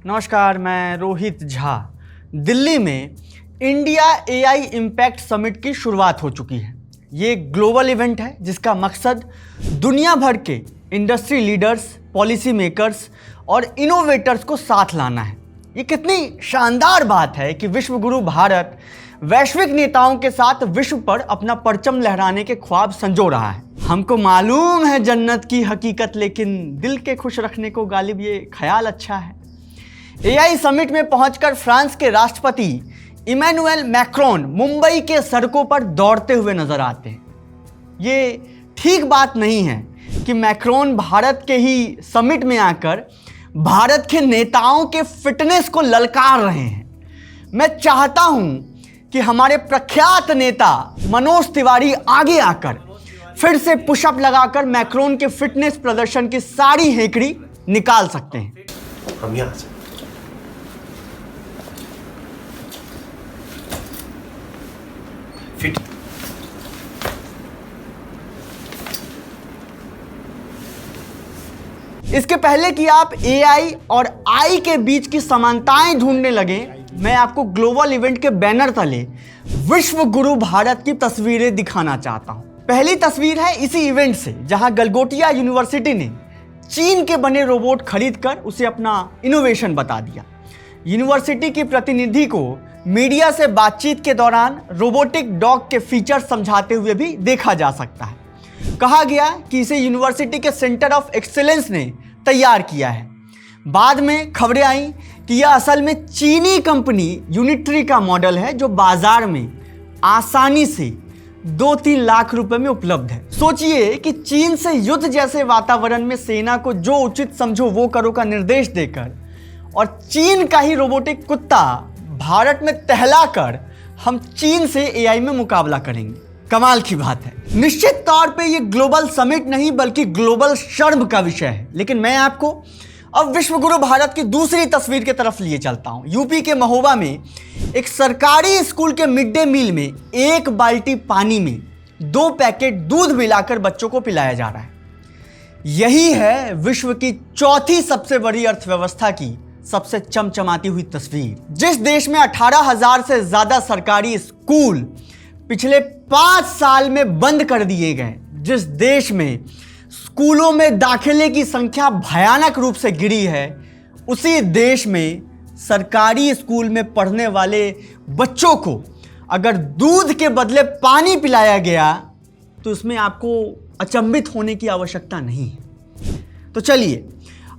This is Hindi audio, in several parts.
नमस्कार, मैं रोहित झा। दिल्ली में इंडिया एआई इम्पैक्ट समिट की शुरुआत हो चुकी है। ये एक ग्लोबल इवेंट है जिसका मकसद दुनिया भर के इंडस्ट्री लीडर्स, पॉलिसी मेकर्स और इनोवेटर्स को साथ लाना है। ये कितनी शानदार बात है कि विश्व गुरु भारत वैश्विक नेताओं के साथ विश्व पर अपना परचम लहराने के ख्वाब संजो रहा है। हमको मालूम है जन्नत की हकीकत, लेकिन दिल के खुश रखने को गालिब ये ख्याल अच्छा है। एआई समिट में पहुंचकर फ्रांस के राष्ट्रपति इमैनुएल मैक्रोन मुंबई के सड़कों पर दौड़ते हुए नजर आते हैं। ये ठीक बात नहीं है कि मैक्रोन भारत के ही समिट में आकर भारत के नेताओं के फिटनेस को ललकार रहे हैं। मैं चाहता हूं कि हमारे प्रख्यात नेता मनोज तिवारी आगे आकर फिर से पुशअप लगाकर मैक्रोन के फिटनेस प्रदर्शन की सारी हेकड़ी निकाल सकते हैं। हम यहाँ से फिट इसके पहले कि आप एआई और आई के बीच की समानताएं ढूंढने लगे, मैं आपको ग्लोबल इवेंट के बैनर तले विश्व गुरु भारत की तस्वीरें दिखाना चाहता हूं। पहली तस्वीर है इसी इवेंट से, जहां गलगोटिया यूनिवर्सिटी ने चीन के बने रोबोट खरीदकर उसे अपना इनोवेशन बता दिया। यूनिवर्सिटी की प्रतिनिधि को मीडिया से बातचीत के दौरान रोबोटिक डॉग के फीचर समझाते हुए भी देखा जा सकता है। कहा गया कि इसे यूनिवर्सिटी के सेंटर ऑफ एक्सीलेंस ने तैयार किया है। बाद में खबरें आईं कि यह असल में चीनी कंपनी यूनिट्री का मॉडल है, जो बाजार में आसानी से 2-3 लाख रुपए में उपलब्ध है। सोचिए कि चीन से युद्ध जैसे वातावरण में सेना को जो उचित समझो वो करो का निर्देश देकर और चीन का ही रोबोटिक कुत्ता भारत में टहलाकर हम चीन से एआई में मुकाबला करेंगे। कमाल की बात है। निश्चित तौर पे ये ग्लोबल समिट नहीं बल्कि ग्लोबल शर्म का विषय है। लेकिन मैं आपको अब विश्व गुरु भारत की दूसरी तस्वीर की तरफ लिए चलता हूं। यूपी के महोबा में एक सरकारी स्कूल के मिड डे मील में 1 बाल्टी पानी में 2 पैकेट दूध मिलाकर बच्चों को पिलाया जा रहा है। यही है विश्व की चौथी सबसे बड़ी अर्थव्यवस्था की सबसे चमचमाती हुई तस्वीर। जिस देश में 18,000 से ज्यादा सरकारी स्कूल पिछले 5 साल में बंद कर दिए गए, जिस देश में स्कूलों में दाखिले की संख्या भयानक रूप से गिरी है, उसी देश में सरकारी स्कूल में पढ़ने वाले बच्चों को अगर दूध के बदले पानी पिलाया गया तो इसमें आपको अचंभित होने की आवश्यकता नहीं है। तो चलिए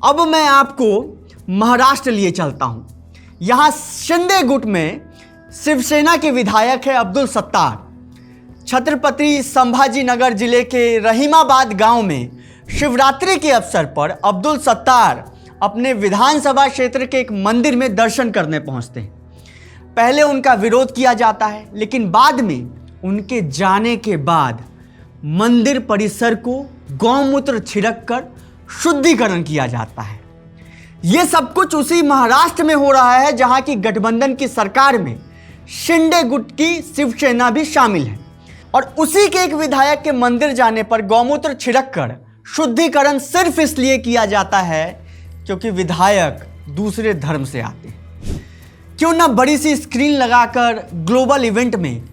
अब मैं आपको महाराष्ट्र लिए चलता हूं। यहां शिंदे गुट में शिवसेना के विधायक है अब्दुल सत्तार। छत्रपति संभाजी नगर जिले के रहीमाबाद गांव में शिवरात्रि के अवसर पर अब्दुल सत्तार अपने विधानसभा क्षेत्र के एक मंदिर में दर्शन करने पहुंचते हैं। पहले उनका विरोध किया जाता है, लेकिन बाद में उनके जाने के बाद मंदिर परिसर को गौमूत्र छिड़क कर शुद्धिकरण किया जाता है। यह सब कुछ उसी महाराष्ट्र में हो रहा है जहां की गठबंधन की सरकार में शिंदे गुट की शिवसेना भी शामिल है। और उसी के एक विधायक के मंदिर जाने पर गौमूत्र छिड़क कर शुद्धिकरण सिर्फ इसलिए किया जाता है क्योंकि विधायक दूसरे धर्म से आते हैं। क्यों ना बड़ी सी स्क्रीन लगाकर ग्लोबल इवेंट में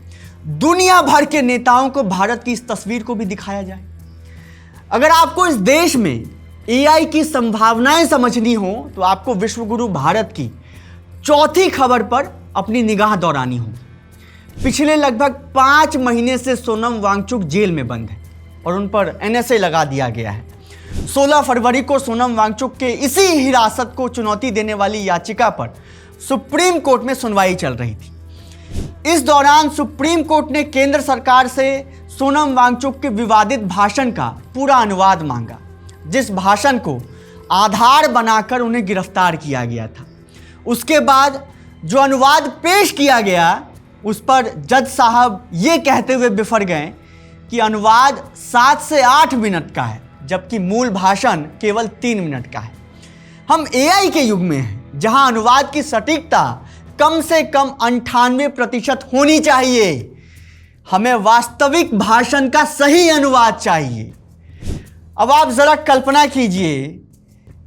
दुनिया भर के नेताओं को भारत की इस तस्वीर को भी दिखाया जाए। अगर आपको इस देश में एआई की संभावनाएं समझनी हो तो आपको विश्व गुरु भारत की चौथी खबर पर अपनी निगाह दौड़ानी हो। पिछले लगभग 5 महीने से सोनम वांगचुक जेल में बंद है और उन पर एनएसए लगा दिया गया है। 16 फरवरी को सोनम वांगचुक के इसी हिरासत को चुनौती देने वाली याचिका पर सुप्रीम कोर्ट में सुनवाई चल रही थी। इस दौरान सुप्रीम कोर्ट ने केंद्र सरकार से सोनम वांगचुक के विवादित भाषण का पूरा अनुवाद मांगा, जिस भाषण को आधार बनाकर उन्हें गिरफ्तार किया गया था। उसके बाद जो अनुवाद पेश किया गया उस पर जज साहब ये कहते हुए बिफर गए कि अनुवाद 7 से 8 मिनट का है, जबकि मूल भाषण केवल 3 मिनट का है। हम एआई के युग में हैं जहां अनुवाद की सटीकता कम से कम 98% होनी चाहिए। हमें वास्तविक भाषण का सही अनुवाद चाहिए। अब आप जरा कल्पना कीजिए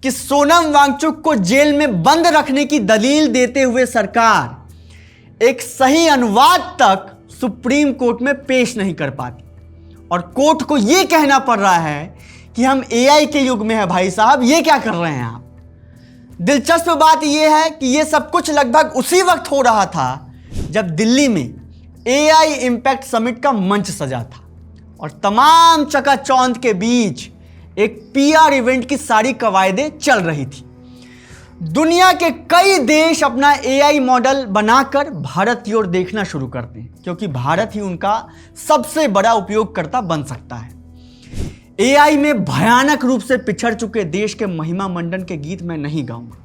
कि सोनम वांगचुक को जेल में बंद रखने की दलील देते हुए सरकार एक सही अनुवाद तक सुप्रीम कोर्ट में पेश नहीं कर पाती और कोर्ट को यह कहना पड़ रहा है कि हम एआई के युग में है भाई साहब, ये क्या कर रहे हैं आप। दिलचस्प बात यह है कि यह सब कुछ लगभग उसी वक्त हो रहा था जब दिल्ली में एआई इम्पैक्ट समिट का मंच सजा था और तमाम चकाचौंध के बीच एक पीआर इवेंट की सारी कवायदें चल रही थी। दुनिया के कई देश अपना एआई मॉडल बनाकर भारत की ओर देखना शुरू करते हैं क्योंकि भारत ही उनका सबसे बड़ा उपयोगकर्ता बन सकता है। एआई में भयानक रूप से पिछड़ चुके देश के महिमा मंडन के गीत मैं नहीं गाऊंगा।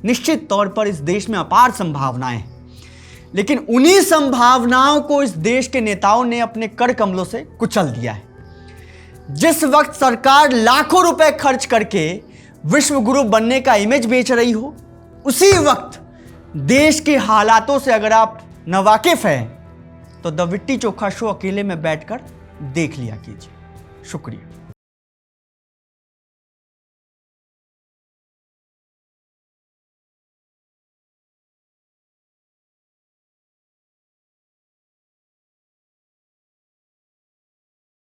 निश्चित तौर पर इस देश में अपार संभावनाएं हैं, लेकिन उन्हीं संभावनाओं को इस देश के नेताओं ने अपने कर कमलों से कुचल दिया है। जिस वक्त सरकार लाखों रुपए खर्च करके विश्व गुरु बनने का इमेज बेच रही हो, उसी वक्त देश के हालातों से अगर आप नावाकिफ हैं तो द विट्टी चोखा शो अकेले में बैठकर देख लिया कीजिए। शुक्रिया।